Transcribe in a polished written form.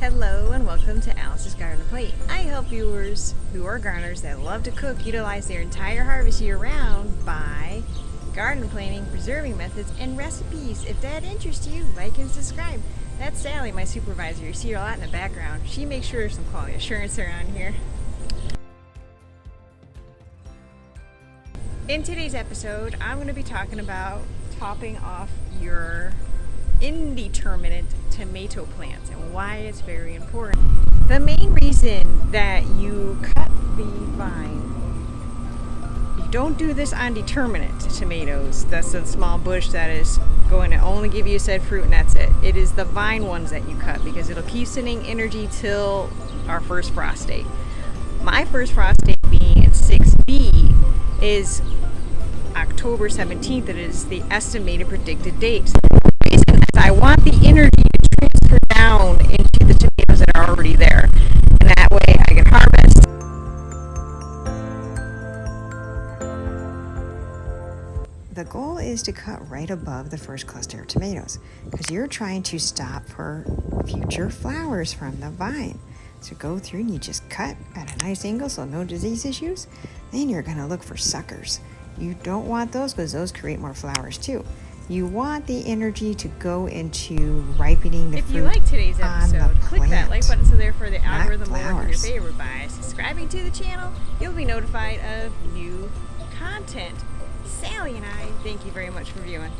Hello and welcome to Alice's Garden Plate. I help viewers who are gardeners that love to cook utilize their entire harvest year-round by garden planning, preserving methods, and recipes. If that interests you, like and subscribe. That's Sally, my supervisor. You see her a lot in the background. She makes sure there's some quality assurance around here. In today's episode, I'm going to be talking about topping off your indeterminate tomato plants and why it's very important. The main reason that you cut the vine, you don't do this on determinate tomatoes. That's a small bush that is going to only give you said fruit and that's it. It is the vine ones that you cut because it'll keep sending energy till our first frost date. My first frost date being in 6B is October 17th. It is the estimated predicted date. The reason is I want the energy to transfer down into the tomatoes that are already there, and that way I can harvest. The goal is to cut right above the first cluster of tomatoes because you're trying to stop for future flowers from the vine. So go through and you just cut at a nice angle so no disease issues. Then you're going to look for suckers. You don't want those because those create more flowers too. You want the energy to go into ripening the fruit. If you like today's episode, click that like button so therefore the algorithm will work in your favor. By subscribing to the channel, you'll be notified of new content. Sally and I thank you very much for viewing.